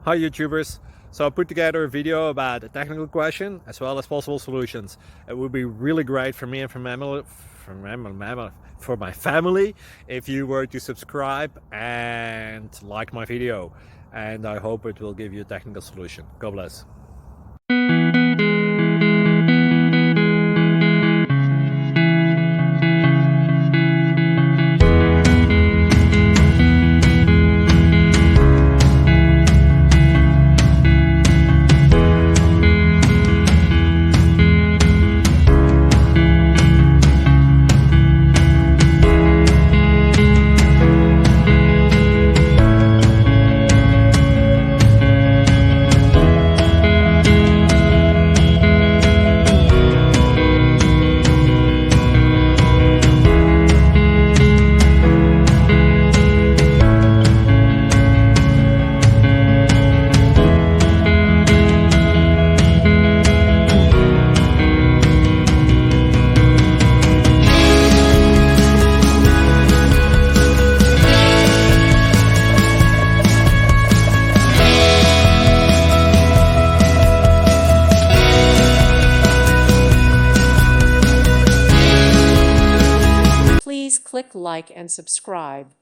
Hi YouTubers. So I put together a video about a technical question as well as possible solutions. It would be really great for me and for my family if you were to subscribe and like my video. And I hope it will give you a technical solution. God bless. Please click like and subscribe.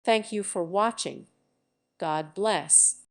Thank you for watching. God bless.